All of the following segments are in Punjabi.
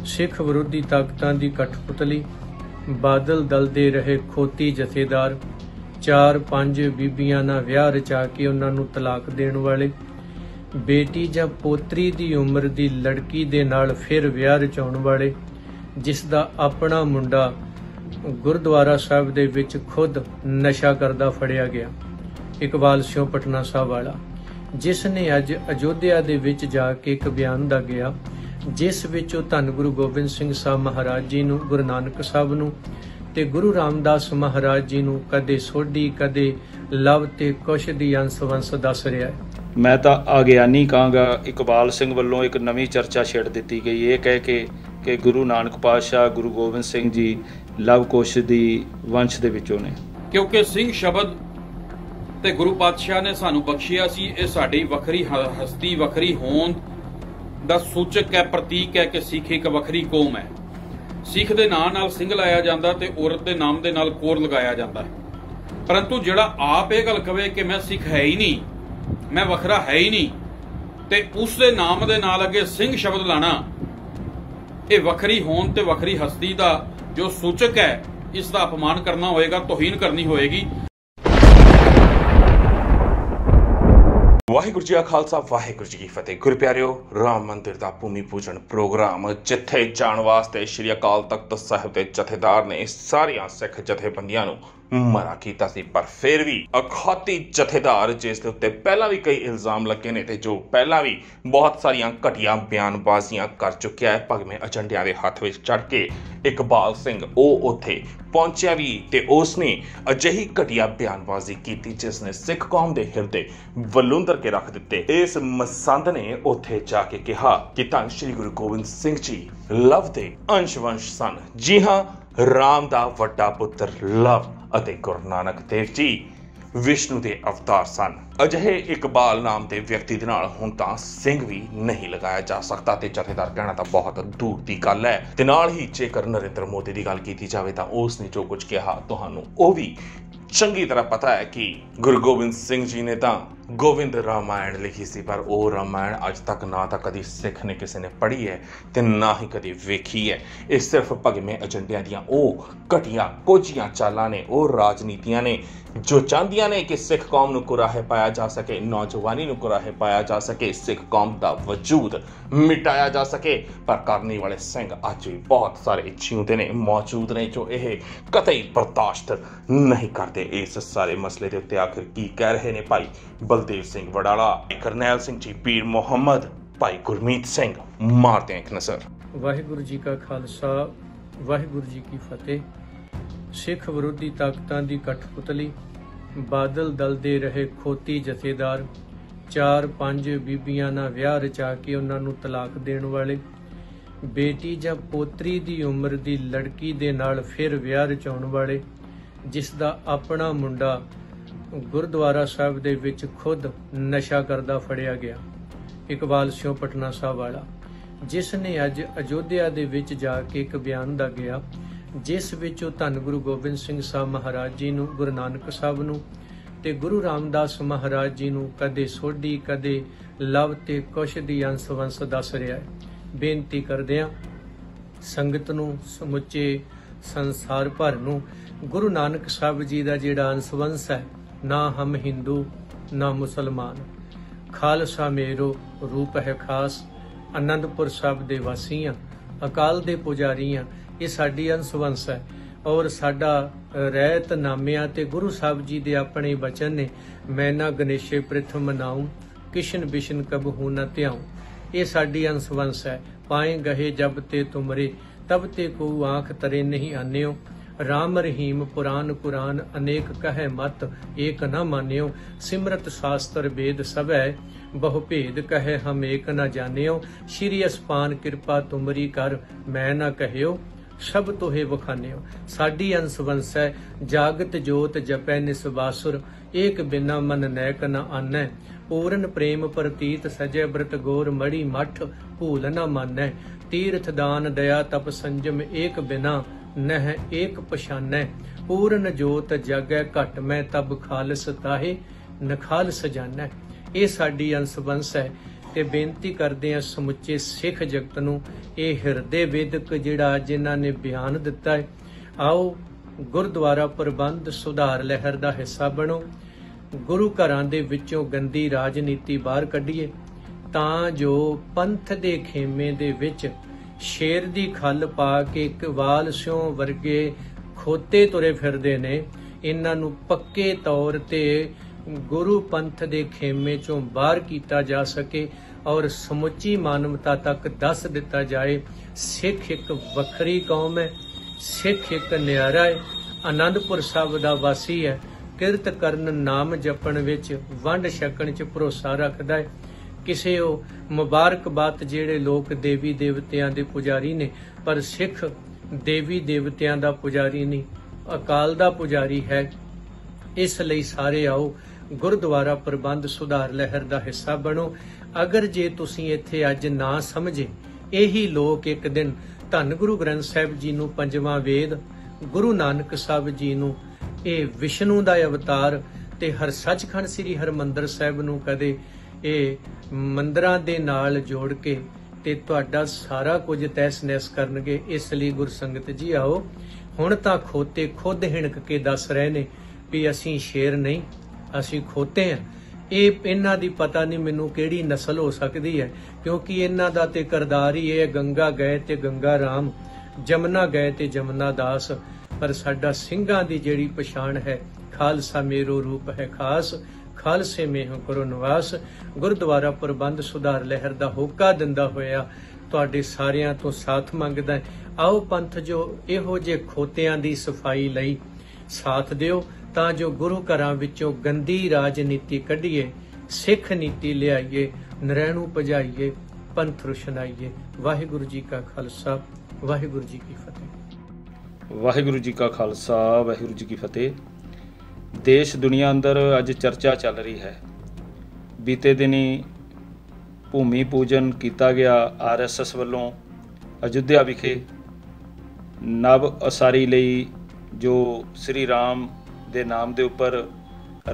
सिख विरोधी ताकतां दी कठपुतली, बादल दल दे रहे खोती जथेदार, 4-5 बीबियां नाल विआह रचा के उन्हां नूं तलाक देण वाले, बेटी जां पोतरी दी उम्र दी लड़की दे नाल फिर विआह रचाउण वाले, जिस दा अपना मुंडा गुरुद्वारा साहिब दे विच खुद नशा करदा फड़िया गया, इकबाल सिंह पटना साहब वाला, जिस ने अज अयोध्या दे विच जाके एक बयान दा गया जिस विच ओह धन गुरु गोबिंद सिंह साहब महाराज जी नूं, गुरु नानक साहब नूं ते गुरु रामदास महाराज जी नूं कदे सोढी कदे लव ते कुश दी अंश वंश दस रहा है। मैं तो अगियानी कहांगा, इकबाल सिंह वालों एक नवी चर्चा छेड़ दी गई, ये कह के कि गुरु नानक पातशाह गुरु गोबिंद सिंह जी लव कुश दी वंश दे विचों ने, क्योंकि सिंह शब्द ते गुरु पातशाह ने सानू बख्शिया सी। ये साडी वखरी हस्ती वखरी होंद दा सूचक है, प्रतीक है कि सिख एक वखरी कौम है। सिख दे नाम नाल सिंह लाया जांदा ते औरत दे नाम दे नाल कोर लगाया जांदा है, परंतु जिहड़ा आप ये गल कहे कि मैं सिख है ही नहीं, मैं वखरा है ही नहीं, ते उस दे नाम दे नाल अगे सिंह शब्द लाना, ये वखरी होंद ते वखरी हस्ती दा जो सूचक है, इसका अपमान करना होएगा, तौहीन करनी होएगी। वाहिगुरू जी का खालसा, वाहिगुरू जी की फतेह। गुरु प्यारिओ, राम मंदिर का भूमि पूजन प्रोग्राम जिथे जाण वास्ते श्री अकाल तख्त साहिब के जथेदार ने सारिया सिख जथेबंदियां नूं मना कीता सी, पर फिर भी अखाती जथेदार जिस दे उत्ते पहला भी कई इल्जाम लगे ने ते जो पहला भी बहुत सारिया घटिया बयानबाजियां कर चुकिया है, भगवें एजेंडियां दे हथ विच चढ़ के इकबाल सिंह ओह उत्थे पहुंचिया भी ते उसने अजिही घटिया बयानबाजी की जिसने सिख कौम के हिरदे वलुंदर के रख दिते। इस मसंद ने उत्थे जाके कहा कि धन श्री गुरु गोबिंद सिंह जी लव दे अंश वंश सन। जी हाँ, राम दा वड्डा पुत्र लव ਅਤੇ गुरु नानक देव जी विष्णु के अवतार सन। अजिहे इकबाल नाम के व्यक्ति दे नाल हुण तां सिंह भी नहीं लगाया जा सकता ते जथेदार कहना तां बहुत दूर की गल है। ते नाल ही जेकर नरेंद्र मोदी की गल की जाए तो उसने जो कुछ कहा तुहानूं ओह भी चंगी तरह पता है कि गुरु गोबिंद सिंह जी ने तां गोविंद रामायण लिखी सी, पर वो रामायण अज तक ना तो कभी सिख ने किसी ने पढ़ी है ते ना ही कभी वेखी है। ये सिर्फ भगवें एजेंडियां दियां ओह घटिया कोझियां चालां ने, ओह राजनीतियां ने जो चाहदियां ने कि सिख कौम नूं कुराहे पाया जा सके, नौजवानी नूं कुराहे पाया जा सके, सिख कौम का वजूद मिटाया जा सके। पर करने वाले सिंह अज भी बहुत सारे जिउंदे ने मौजूद ने जो यह कतई बर्दाश्त नहीं करते। इस सारे मसले के उत्ते आखिर की कह रहे ने भाई बलदेव सिंह वडाला, करनैल सिंह जी, पीर मुहम्मद, भाई गुरमीत सिंह, मारते हैं एक नजर। वाहिगुरू जी का खालसा, वाहिगुरू जी की फतेह। सिख विरोधी ताकतां दी कठपुतली, बादल दल दे रहे खोती जथेदार, 4-5 बीबियां नाल विआह रचा के उन्हां नूं तलाक देण वाले, बेटी जां पोतरी दी उम्र दी लड़की दे नाल फिर विआह रचाउण वाले, जिस दा अपना मुंडा गुरुद्वारा साहिब दे विच खुद नशा करदा फड़िया गया, इकबाल सिंह पटना साहब वाला, जिस ने अज अयोध्या दे विच जाके एक बयान दा गया जिस विच ओह धन गुरु गोबिंद सिंह साहब महाराज जी नूं, गुरु नानक साहब नूं ते गुरु रामदास महाराज जी नूं कदे सोढी कदे लव ते कुश दी अंश वंश दस रहा है। बेनती करदिआं संगत नूं, समुचे संसार भर नूं गुरु नानक साहब जी दा जिहड़ा अंश वंश है, ना हम हिंदू ना मुसलमान, खालसा मेरो रूप है खास, आनंदपुर साहब दे वासीआं, अकाल दे पुजारीआं, ये साडी अंश वंश है। और साडा रहत नामिया ते गुरु साहब जी दे अपने बचन ने, मैं ना गणेशे प्रथम मनाऊं, किशन बिशन कबहू न त्याऊं, ये साडी अंश वंश है। पाए गहे जब ते तुमरे तब ते को आंख तरे नहीं आन्यो, राम रहीम पुराण कुरान अनेक कहे मत एक न मान्यो, सिमरत शास्त्र वेद सब है बहु भेद कहे हम एक न जानियो, श्री अस्पान कृपा तुमरी कर मैं न कहियो, सब तोहे वखानियो। साडी अंश वंश है जागत जोत जपै निसबासुर, एक बिना मन नैक न आनै, पूरन प्रेम प्रतीत सजय व्रत गोर मड़ी मठ भूल न मानै, तीर्थ दान दया तप संजम एक बिना नह एक पछानै, पूरन जोत जागै घट मैं तब खालस ताहे नखालस जानै। ये साडी अंश वंश है ਤੇ ਬੇਨਤੀ ਕਰਦੇ ਹਾਂ ਸਮੁੱਚੇ ਸਿੱਖ ਜਗਤ ਨੂੰ, ਇਹ ਹਿਰਦੇ ਵੇਦਕ ਜਿਹੜਾ ਅੱਜ ਇਹਨਾਂ ਨੇ ਬਿਆਨ ਦਿੱਤਾ ਹੈ, ਆਓ ਗੁਰਦੁਆਰਾ ਪ੍ਰਬੰਧ ਸੁਧਾਰ ਲਹਿਰ ਦਾ ਹਿੱਸਾ ਬਣੋ। ਗੁਰੂ ਘਰਾਂ ਦੇ ਵਿੱਚੋਂ ਗੰਦੀ ਰਾਜਨੀਤੀ ਬਾਹਰ ਕੱਢੀਏ ਤਾਂ ਜੋ ਪੰਥ ਦੇ ਖੇਮੇ ਦੇ ਵਿੱਚ ਸ਼ੇਰ ਦੀ ਖੱਲ ਪਾ ਕੇ ਇਕਬਾਲ ਸਿਉਂ ਵਰਗੇ ਖੋਤੇ ਤੁਰੇ ਫਿਰਦੇ ਨੇ, ਇਹਨਾਂ ਨੂੰ ਪੱਕੇ ਤੌਰ ਤੇ ਗੁਰੂ ਪੰਥ ਦੇ ਖੇਮੇ ਚੋਂ ਬਾਹਰ ਕੀਤਾ ਜਾ ਸਕੇ ਔਰ ਸਮੁੱਚੀ ਮਾਨਵਤਾ ਤੱਕ ਦੱਸ ਦਿੱਤਾ ਜਾਏ ਸਿੱਖ ਇੱਕ ਵੱਖਰੀ ਕੌਮ ਹੈ, ਸਿੱਖ ਇੱਕ ਨਿਆਰਾ ਹੈ, ਆਨੰਦਪੁਰ ਸਾਹਿਬ ਦਾ ਵਾਸੀ ਹੈ, ਕਿਰਤ ਕਰਨ ਨਾਮ ਜਪਣ ਵਿੱਚ ਵੰਡ ਛਕਣ 'ਚ ਭਰੋਸਾ ਰੱਖਦਾ ਹੈ। ਕਿਸੇ ਉਹ ਮੁਬਾਰਕਬਾਦ ਜਿਹੜੇ ਲੋਕ ਦੇਵੀ ਦੇਵਤਿਆਂ ਦੇ ਪੁਜਾਰੀ ਨੇ, ਪਰ ਸਿੱਖ ਦੇਵੀ ਦੇਵਤਿਆਂ ਦਾ ਪੁਜਾਰੀ ਨਹੀਂ, ਅਕਾਲ ਦਾ ਪੁਜਾਰੀ ਹੈ। ਇਸ ਲਈ ਸਾਰੇ ਆਓ ਗੁਰਦੁਆਰਾ ਪ੍ਰਬੰਧ ਸੁਧਾਰ ਲਹਿਰ ਦਾ ਹਿੱਸਾ ਬਣੋ। ਅਗਰ ਜੇ ਤੁਸੀਂ ਇੱਥੇ ਅੱਜ ਨਾ ਸਮਝੇ, ਇਹੀ ਲੋਕ ਇੱਕ ਦਿਨ ਧੰਨ ਗੁਰੂ ਗ੍ਰੰਥ ਸਾਹਿਬ ਜੀ ਨੂੰ ਪੰਜਵਾਂ ਵੇਦ, ਗੁਰੂ ਨਾਨਕ ਸਾਹਿਬ ਜੀ ਨੂੰ ਇਹ ਵਿਸ਼ਨੂੰ ਦਾ ਅਵਤਾਰ ਤੇ ਹਰ ਸੱਚਖੰਡ ਸ੍ਰੀ ਹਰਿਮੰਦਰ ਸਾਹਿਬ ਨੂੰ ਕਦੇ ਇਹ ਮੰਦਰਾਂ ਦੇ ਨਾਲ ਜੋੜ ਕੇ ਤੇ ਤੁਹਾਡਾ ਸਾਰਾ ਕੁਝ ਤਹਿਸ ਨਹਿਸ ਕਰਨਗੇ। ਇਸ ਲਈ ਗੁਰਸੰਗਤ ਜੀ ਆਓ, ਹੁਣ ਤਾਂ ਖੋਤੇ ਖੁਦ ਹਿਣਕ ਕੇ ਦੱਸ ਰਹੇ ਨੇ ਵੀ ਅਸੀਂ ਸ਼ੇਰ ਨਹੀਂ, ਅਸੀਂ ਖੋਤੇ ਹਾਂ। ਇਹ ਇਹਨਾਂ ਦੀ ਪਤਾ ਨਹੀਂ ਮੈਨੂੰ ਕਿਹੜੀ ਨਸਲ ਹੋ ਸਕਦੀ ਹੈ, ਕਿਉਂਕਿ ਇਹਨਾਂ ਦਾ ਤੇ ਕਰਦਾਰ ਹੀ ਇਹ ਗੰਗਾ ਗਏ ਤੇ ਗੰਗਾ ਰਾਮ, ਜਮਨਾ ਗਏ ਤੇ ਜਮਨਾ ਦਾਸ। ਪਰ ਸਾਡਾ ਸਿੰਘਾਂ ਦੀ ਜਿਹੜੀ ਪਛਾਣ ਹੈ, ਖਾਲਸਾ ਮੇਰੋ ਰੂਪ ਹੈ ਖਾਸ, ਖਾਲਸੇ ਮੇਹ ਕਰੋ ਨਿਵਾਸ। ਗੁਰਦੁਆਰਾ ਪ੍ਰਬੰਧ ਸੁਧਾਰ ਲਹਿਰ ਦਾ ਹੋਕਾ ਦਿੰਦਾ ਹੋਇਆ ਤੁਹਾਡੇ ਸਾਰਿਆਂ ਤੋਂ ਸਾਥ ਮੰਗਦਾ। ਆਓ ਪੰਥ ਜੋ ਇਹੋ ਜਿਹੇ ਖੋਤਿਆਂ ਦੀ ਸਫਾਈ ਲਈ ਸਾਥ ਦਿਓ, ਤਾਂ ਜੋ ਗੁਰੂ ਘਰਾਂ ਵਿੱਚੋਂ ਗੰਦੀ ਰਾਜਨੀਤੀ ਕੱਢੀਏ, ਸਿੱਖ ਨੀਤੀ ਲਿਆਈਏ, ਨਰੈਣੂ ਭਜਾਈਏ, ਪੰਥ ਰੁਸ਼ਨਾਈਏ। ਵਾਹਿਗੁਰੂ ਜੀ ਕਾ ਖਾਲਸਾ, ਵਾਹਿਗੁਰੂ ਜੀ ਕੀ ਫਤਿਹ। ਵਾਹਿਗੁਰੂ ਜੀ ਕਾ ਖਾਲਸਾ, ਵਾਹਿਗੁਰੂ ਜੀ ਕੀ ਫਤਿਹ। ਦੇਸ਼ ਦੁਨੀਆ ਅੰਦਰ ਅੱਜ ਚਰਚਾ ਚੱਲ ਰਹੀ ਹੈ। ਬੀਤੇ ਦਿਨੀ ਭੂਮੀ ਪੂਜਨ ਕੀਤਾ ਗਿਆ RSS ਵੱਲੋਂ ਅਯੁੱਧਿਆ ਵਿਖੇ ਨਵ ਉਸਾਰੀ ਲਈ, ਜੋ ਸ੍ਰੀ ਰਾਮ ਦੇ ਨਾਮ ਦੇ ਉੱਪਰ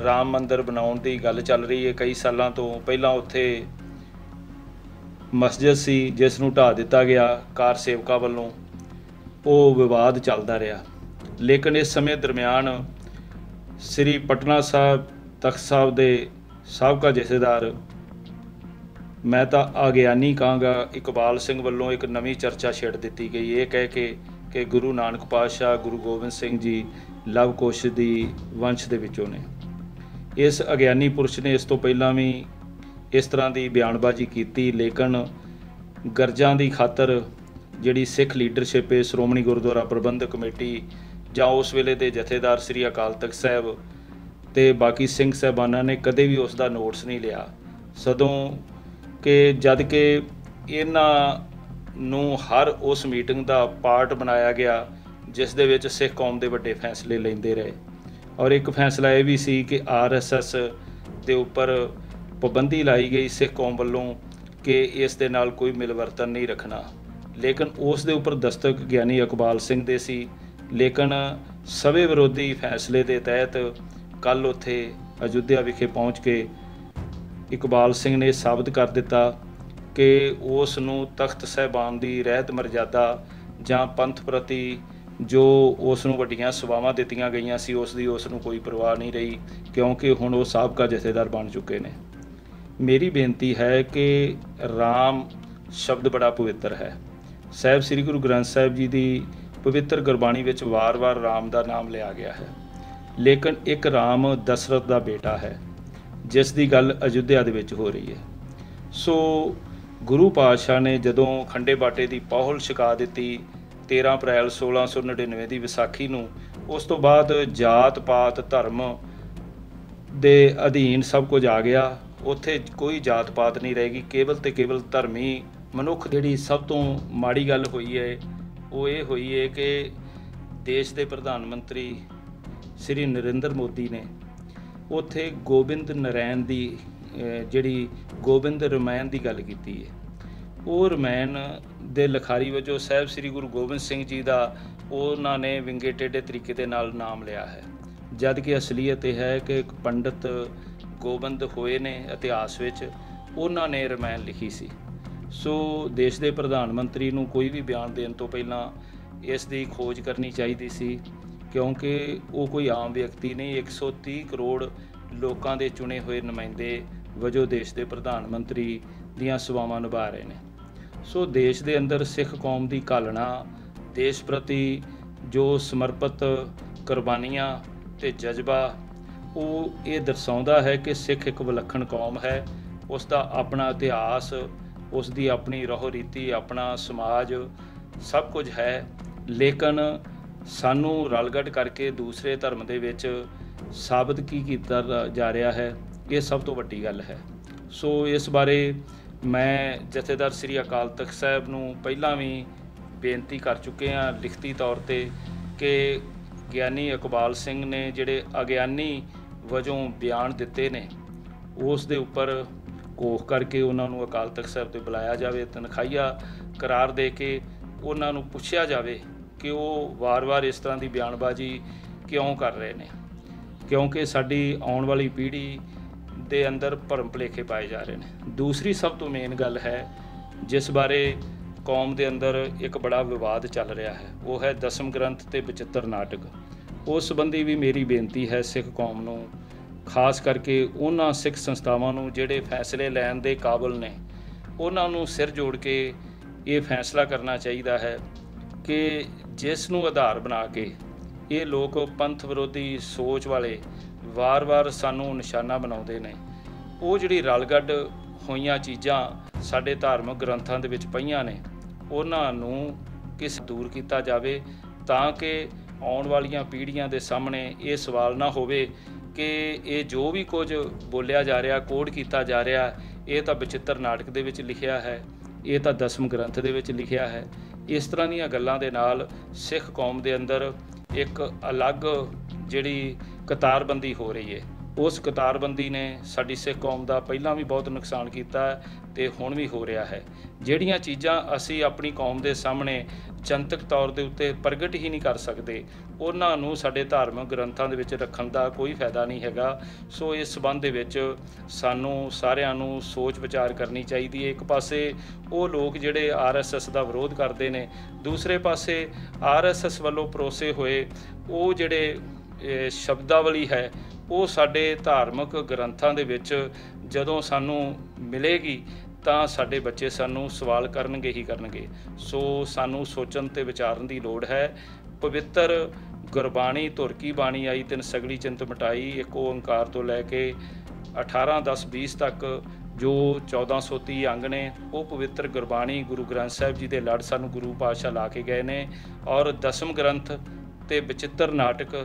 ਰਾਮ ਮੰਦਿਰ ਬਣਾਉਣ ਦੀ ਗੱਲ ਚੱਲ ਰਹੀ ਹੈ। ਕਈ ਸਾਲਾਂ ਤੋਂ ਪਹਿਲਾਂ ਉੱਥੇ ਮਸਜਿਦ ਸੀ ਜਿਸ ਨੂੰ ਢਾਹ ਦਿੱਤਾ ਗਿਆ ਕਾਰ ਸੇਵਕਾਂ ਵੱਲੋਂ, ਉਹ ਵਿਵਾਦ ਚੱਲਦਾ ਰਿਹਾ। ਲੇਕਿਨ ਇਸ ਸਮੇਂ ਦਰਮਿਆਨ ਸ੍ਰੀ ਪਟਨਾ ਸਾਹਿਬ ਤਖਤ ਸਾਹਿਬ ਦੇ ਸਾਬਕਾ ਜਥੇਦਾਰ, ਮੈਂ ਤਾਂ ਅਗਿਆਨੀ ਕਹਾਂਗਾ, ਇਕਬਾਲ ਸਿੰਘ ਵੱਲੋਂ ਇੱਕ ਨਵੀਂ ਚਰਚਾ ਛੇੜ ਦਿੱਤੀ ਗਈ, ਇਹ ਕਹਿ ਕੇ ਕਿ ਗੁਰੂ ਨਾਨਕ ਪਾਤਸ਼ਾਹ ਗੁਰੂ ਗੋਬਿੰਦ ਸਿੰਘ ਜੀ ਲਵ ਕੁਸ਼ ਦੀ ਵੰਸ਼ ਦੇ ਵਿੱਚੋਂ ਨੇ। ਇਸ ਅਗਿਆਨੀ ਪੁਰਸ਼ ਨੇ ਇਸ ਤੋਂ ਪਹਿਲਾਂ ਵੀ ਇਸ ਤਰ੍ਹਾਂ ਦੀ ਬਿਆਨਬਾਜ਼ੀ ਕੀਤੀ, ਲੇਕਿਨ ਗਰਜਾਂ ਦੀ ਖਾਤਰ ਜਿਹੜੀ ਸਿੱਖ ਲੀਡਰਸ਼ਿਪ ਹੈ, ਸ਼੍ਰੋਮਣੀ ਗੁਰਦੁਆਰਾ ਪ੍ਰਬੰਧਕ ਕਮੇਟੀ ਜਾਂ ਉਸ ਵੇਲੇ ਦੇ ਜਥੇਦਾਰ ਸ੍ਰੀ ਅਕਾਲ ਤਖਤ ਸਾਹਿਬ ਤੇ ਬਾਕੀ ਸਿੰਘ ਸਾਹਿਬਾਨਾਂ ਨੇ ਕਦੇ ਵੀ ਉਸ ਦਾ ਨੋਟਿਸ ਨਹੀਂ ਲਿਆ, ਸਦੋਂ ਕਿ ਜਦ ਕਿ ਇਹਨਾਂ ਨੂੰ ਹਰ ਉਸ ਮੀਟਿੰਗ ਦਾ ਪਾਰਟ ਬਣਾਇਆ ਗਿਆ ਜਿਸ ਦੇ ਵਿੱਚ ਸਿੱਖ ਕੌਮ ਦੇ ਵੱਡੇ ਫੈਸਲੇ ਲੈਂਦੇ ਰਹੇ। ਔਰ ਇੱਕ ਫੈਸਲਾ ਇਹ ਵੀ ਸੀ ਕਿ RSS ਦੇ ਉੱਪਰ ਪਾਬੰਦੀ ਲਾਈ ਗਈ ਸਿੱਖ ਕੌਮ ਵੱਲੋਂ ਕਿ ਇਸ ਦੇ ਨਾਲ ਕੋਈ ਮਿਲਵਰਤਨ ਨਹੀਂ ਰੱਖਣਾ, ਲੇਕਿਨ ਉਸ ਦੇ ਉੱਪਰ ਦਸਤਕ ਗਿਆਨੀ ਇਕਬਾਲ ਸਿੰਘ ਦੇ ਸੀ। ਲੇਕਿਨ ਸਵੇ ਵਿਰੋਧੀ ਫੈਸਲੇ ਦੇ ਤਹਿਤ ਕੱਲ੍ਹ ਉੱਥੇ ਅਯੁੱਧਿਆ ਵਿਖੇ ਪਹੁੰਚ ਕੇ ਇਕਬਾਲ ਸਿੰਘ ਨੇ ਸਾਬਤ ਕਰ ਦਿੱਤਾ ਕਿ ਉਸ ਨੂੰ ਤਖਤ ਸਾਹਿਬਾਨ ਦੀ ਰਹਿਤ ਮਰਜ਼ਾਦਾ ਜਾਂ ਪੰਥ ਪ੍ਰਤੀ ਜੋ ਉਸ ਨੂੰ ਵੱਡੀਆਂ ਸੇਵਾਵਾਂ ਦਿੱਤੀਆਂ ਗਈਆਂ ਸੀ ਉਸ ਨੂੰ ਕੋਈ ਪਰਵਾਹ ਨਹੀਂ ਰਹੀ, ਕਿਉਂਕਿ ਹੁਣ ਉਹ ਸਾਬਕਾ ਜਥੇਦਾਰ ਬਣ ਚੁੱਕੇ ਨੇ। ਮੇਰੀ ਬੇਨਤੀ ਹੈ ਕਿ ਰਾਮ ਸ਼ਬਦ ਬੜਾ ਪਵਿੱਤਰ ਹੈ। ਸਾਹਿਬ ਸ੍ਰੀ ਗੁਰੂ ਗ੍ਰੰਥ ਸਾਹਿਬ ਜੀ ਦੀ ਪਵਿੱਤਰ ਗੁਰਬਾਣੀ ਵਿੱਚ ਵਾਰ-ਵਾਰ ਰਾਮ ਦਾ ਨਾਮ ਲਿਆ ਗਿਆ ਹੈ, ਲੇਕਿਨ ਇੱਕ ਰਾਮ ਦਸ਼ਰਥ ਦਾ ਬੇਟਾ ਹੈ ਜਿਸ ਦੀ ਗੱਲ ਅਯੁੱਧਿਆ ਦੇ ਵਿੱਚ ਹੋ ਰਹੀ ਹੈ। ਸੋ ਗੁਰੂ ਪਾਤਸ਼ਾਹ ਨੇ ਜਦੋਂ ਖੰਡੇ ਬਾਟੇ ਦੀ ਪਹੁਲ ਛਕਾ ਦਿੱਤੀ 13 ਅਪ੍ਰੈਲ 1699 ਦੀ ਵਿਸਾਖੀ ਨੂੰ, ਉਸ ਤੋਂ ਬਾਅਦ ਜਾਤ ਪਾਤ ਧਰਮ ਦੇ ਅਧੀਨ ਸਭ ਕੁਝ ਆ ਗਿਆ। ਉੱਥੇ ਕੋਈ ਜਾਤ ਪਾਤ ਨਹੀਂ ਰਹੇਗੀ, ਕੇਵਲ ਤੇ ਕੇਵਲ ਧਰਮੀ ਮਨੁੱਖ। ਜਿਹੜੀ ਸਭ ਤੋਂ ਮਾੜੀ ਗੱਲ ਹੋਈ ਹੈ ਉਹ ਇਹ ਹੋਈ ਹੈ ਕਿ ਦੇਸ਼ ਦੇ ਪ੍ਰਧਾਨ ਮੰਤਰੀ ਸ੍ਰੀ ਨਰਿੰਦਰ ਮੋਦੀ ਨੇ ਉੱਥੇ ਗੋਬਿੰਦ ਨਰੈਣ ਦੀ ਜਿਹੜੀ ਗੋਬਿੰਦ ਰਮਾਇਣ ਦੀ ਗੱਲ ਕੀਤੀ ਹੈ। ਉਹ ਰਮਾਇਣ ਦੇ ਲਿਖਾਰੀ ਵਜੋਂ ਸਾਹਿਬ ਸ੍ਰੀ ਗੁਰੂ ਗੋਬਿੰਦ ਸਿੰਘ ਜੀ ਦਾ ਉਹਨਾਂ ਨੇ ਵਿੰਗੇ ਟੇਢੇ ਤਰੀਕੇ ਦੇ ਨਾਲ ਨਾਮ ਲਿਆ ਹੈ, ਜਦ ਕਿ ਅਸਲੀਅਤ ਇਹ ਹੈ ਕਿ ਇੱਕ ਪੰਡਿਤ ਗੋਬਿੰਦ ਹੋਏ ਨੇ ਇਤਿਹਾਸ ਵਿੱਚ, ਉਹਨਾਂ ਨੇ ਰਮਾਇਣ ਲਿਖੀ ਸੀ। ਸੋ ਦੇਸ਼ ਦੇ ਪ੍ਰਧਾਨ ਮੰਤਰੀ ਨੂੰ ਕੋਈ ਵੀ ਬਿਆਨ ਦੇਣ ਤੋਂ ਪਹਿਲਾਂ ਇਸ ਦੀ ਖੋਜ ਕਰਨੀ ਚਾਹੀਦੀ ਸੀ, ਕਿਉਂਕਿ ਉਹ ਕੋਈ ਆਮ ਵਿਅਕਤੀ ਨਹੀਂ, 130 ਕਰੋੜ ਲੋਕਾਂ ਦੇ ਚੁਣੇ ਹੋਏ ਨੁਮਾਇੰਦੇ ਵਜੋਂ ਦੇਸ਼ ਦੇ ਪ੍ਰਧਾਨ ਮੰਤਰੀ ਦੀਆਂ ਸੇਵਾਵਾਂ ਨਿਭਾ ਰਹੇ ਨੇ। ਸੋ ਦੇਸ਼ ਦੇ ਅੰਦਰ ਸਿੱਖ ਕੌਮ ਦੀ ਘਾਲਣਾ, ਦੇਸ਼ ਪ੍ਰਤੀ ਜੋ ਸਮਰਪਿਤ ਕੁਰਬਾਨੀਆਂ ਤੇ ਜਜ਼ਬਾ, ਉਹ ਇਹ ਦਰਸਾਉਂਦਾ ਹੈ ਕਿ ਸਿੱਖ ਇੱਕ ਵਿਲੱਖਣ ਕੌਮ ਹੈ। ਉਸ ਦਾ ਆਪਣਾ ਇਤਿਹਾਸ, ਉਸ ਦੀ ਆਪਣੀ ਰਹੁ ਰੀਤੀ, ਆਪਣਾ ਸਮਾਜ, ਸਭ ਕੁਝ ਹੈ। ਲੇਕਿਨ ਸਾਨੂੰ ਰਲਗੱਡ ਕਰਕੇ ਦੂਸਰੇ ਧਰਮ ਦੇ ਵਿੱਚ ਸਾਬਤ ਕੀ ਕੀਤਾ ਜਾ ਰਿਹਾ ਹੈ, ਇਹ ਸਭ ਤੋਂ ਵੱਡੀ ਗੱਲ ਹੈ। ਸੋ ਇਸ ਬਾਰੇ ਮੈਂ ਜਥੇਦਾਰ ਸ੍ਰੀ ਅਕਾਲ ਤਖਤ ਸਾਹਿਬ ਨੂੰ ਪਹਿਲਾਂ ਵੀ ਬੇਨਤੀ ਕਰ ਚੁੱਕੇ ਹਾਂ ਲਿਖਤੀ ਤੌਰ ਤੇ ਕਿ ਗਿਆਨੀ ਇਕਬਾਲ ਸਿੰਘ ਨੇ ਜਿਹੜੇ ਅਗਿਆਨੀ ਵਜੋਂ ਬਿਆਨ ਦਿੱਤੇ ਨੇ, ਉਸ ਦੇ ਉੱਪਰ ਕੋਖ ਕਰਕੇ ਉਹਨਾਂ ਨੂੰ ਅਕਾਲ ਤਖਤ ਸਾਹਿਬ ਤੇ ਬੁਲਾਇਆ ਜਾਵੇ, ਤਨਖਾਹੀਆ ਕਰਾਰ ਦੇ ਕੇ ਉਹਨਾਂ ਨੂੰ ਪੁੱਛਿਆ ਜਾਵੇ ਕਿ ਉਹ ਵਾਰ-ਵਾਰ ਇਸ ਤਰ੍ਹਾਂ ਦੀ ਬਿਆਨਬਾਜ਼ੀ ਕਿਉਂ ਕਰ ਰਹੇ ਨੇ, ਕਿਉਂਕਿ ਸਾਡੀ ਆਉਣ ਵਾਲੀ ਪੀੜ੍ਹੀ ਦੇ ਅੰਦਰ ਭਰਮ ਭੁਲੇਖੇ ਪਾਏ ਜਾ ਰਹੇ ਨੇ। ਦੂਸਰੀ ਸਭ ਤੋਂ ਮੇਨ ਗੱਲ ਹੈ ਜਿਸ ਬਾਰੇ ਕੌਮ ਦੇ ਅੰਦਰ ਇੱਕ ਬੜਾ ਵਿਵਾਦ ਚੱਲ ਰਿਹਾ ਹੈ, ਉਹ ਹੈ ਦਸਮ ਗ੍ਰੰਥ ਤੇ ਬਚਿੱਤਰ ਨਾਟਕ। ਉਸ ਸੰਬੰਧੀ ਵੀ ਮੇਰੀ ਬੇਨਤੀ ਹੈ ਸਿੱਖ ਕੌਮ ਨੂੰ, ਖਾਸ ਕਰਕੇ ਉਹਨਾਂ ਸਿੱਖ ਸੰਸਥਾਵਾਂ ਨੂੰ ਜਿਹੜੇ ਫੈਸਲੇ ਲੈਣ ਦੇ ਕਾਬਲ ਨੇ, ਉਹਨਾਂ ਨੂੰ ਸਿਰ ਜੋੜ ਕੇ ਇਹ ਫੈਸਲਾ ਕਰਨਾ ਚਾਹੀਦਾ ਹੈ ਕਿ ਜਿਸ ਨੂੰ ਆਧਾਰ ਬਣਾ ਕੇ ਇਹ ਲੋਕ ਪੰਥ ਵਿਰੋਧੀ ਸੋਚ ਵਾਲੇ ਵਾਰ-ਵਾਰ ਸਾਨੂੰ ਨਿਸ਼ਾਨਾ ਬਣਾਉਂਦੇ ਨੇ, ਉਹ ਜਿਹੜੀ ਰਲਗੱਡ ਹੋਈਆਂ ਚੀਜ਼ਾਂ ਸਾਡੇ ਧਾਰਮਿਕ ਗ੍ਰੰਥਾਂ ਦੇ ਵਿੱਚ ਪਈਆਂ ਨੇ, ਉਹਨਾਂ ਨੂੰ ਦੂਰ ਕੀਤਾ ਜਾਵੇ ਤਾਂ ਕਿ ਆਉਣ ਵਾਲੀਆਂ ਪੀੜ੍ਹੀਆਂ ਦੇ ਸਾਹਮਣੇ ਇਹ ਸਵਾਲ ਨਾ ਹੋਵੇ ਕਿ ਇਹ ਜੋ ਵੀ ਕੁਝ ਬੋਲਿਆ ਜਾ ਰਿਹਾ, ਕੋਡ ਕੀਤਾ ਜਾ ਰਿਹਾ, ਇਹ ਤਾਂ ਬਚਿੱਤਰ ਨਾਟਕ ਦੇ ਵਿੱਚ ਲਿਖਿਆ ਹੈ, ਇਹ ਤਾਂ ਦਸਮ ਗ੍ਰੰਥ ਦੇ ਵਿੱਚ ਲਿਖਿਆ ਹੈ। ਇਸ ਤਰ੍ਹਾਂ ਦੀਆਂ ਗੱਲਾਂ ਦੇ ਨਾਲ ਸਿੱਖ ਕੌਮ ਦੇ ਅੰਦਰ ਇੱਕ ਅਲੱਗ ਜਿਹੜੀ ਕਤਾਰਬੰਦੀ ਹੋ ਰਹੀ ਹੈ, ਉਸ ਕਤਾਰਬੰਦੀ ਨੇ ਸਾਡੀ ਸਿੱਖ ਕੌਮ ਦਾ ਪਹਿਲਾਂ ਵੀ ਬਹੁਤ ਨੁਕਸਾਨ ਕੀਤਾ ਤੇ ਹੁਣ ਵੀ ਹੋ ਰਿਹਾ ਹੈ। ਜਿਹੜੀਆਂ ਚੀਜ਼ਾਂ ਅਸੀਂ ਆਪਣੀ ਕੌਮ ਦੇ ਸਾਹਮਣੇ ਜਨਤਕ ਤੌਰ ਦੇ ਉੱਤੇ ਪ੍ਰਗਟ ਹੀ ਨਹੀਂ ਕਰ ਸਕਦੇ, ਉਹਨਾਂ ਨੂੰ ਸਾਡੇ ਧਾਰਮਿਕ ਗ੍ਰੰਥਾਂ ਦੇ ਵਿੱਚ ਰੱਖਣ ਦਾ ਕੋਈ ਫਾਇਦਾ ਨਹੀਂ ਹੈਗਾ। ਸੋ ਇਸ ਸੰਬੰਧ ਦੇ ਵਿੱਚ ਸਾਨੂੰ ਸਾਰਿਆਂ ਨੂੰ ਸੋਚ ਵਿਚਾਰ ਕਰਨੀ ਚਾਹੀਦੀ ਹੈ। ਇੱਕ ਪਾਸੇ ਉਹ ਲੋਕ ਜਿਹੜੇ RSS ਦਾ ਵਿਰੋਧ ਕਰਦੇ ਨੇ, ਦੂਸਰੇ ਪਾਸੇ RSS ਵੱਲੋਂ ਪਰੋਸੇ ਹੋਏ ਉਹ ਜਿਹੜੇ ਸ਼ਬਦਾਵਲੀ ਹੈ, ਉਹ ਸਾਡੇ ਧਾਰਮਿਕ ਗ੍ਰੰਥਾਂ ਦੇ ਵਿੱਚ ਜਦੋਂ ਸਾਨੂੰ ਮਿਲੇਗੀ ਤਾਂ ਸਾਡੇ ਬੱਚੇ ਸਾਨੂੰ ਸਵਾਲ ਕਰਨਗੇ ਹੀ ਕਰਨਗੇ। ਸੋ ਸਾਨੂੰ ਸੋਚਣ ਤੇ ਵਿਚਾਰਨ ਦੀ ਲੋੜ ਹੈ। ਪਵਿੱਤਰ ਗੁਰਬਾਣੀ ਧੁਰ ਕੀ ਬਾਣੀ ਆਈ ਤਿਨ ਸਗਲੀ ਚਿੰਤ ਮਿਟਾਈ, ਇੱਕ ਓਂਕਾਰ ਤੋਂ ਲੈ ਕੇ 18-10-20 ਤੱਕ ਜੋ 1430 ਅੰਗ ਨੇ, ਉਹ ਪਵਿੱਤਰ ਗੁਰਬਾਣੀ ਗੁਰੂ ਗ੍ਰੰਥ ਸਾਹਿਬ ਜੀ ਦੇ ਲੜ ਸਾਨੂੰ ਗੁਰੂ ਪਾਤਸ਼ਾਹ ਲਾ ਕੇ ਗਏ ਨੇ। ਔਰ ਦਸਮ ਗ੍ਰੰਥ ਤੇ ਬਚਿੱਤਰ ਨਾਟਕ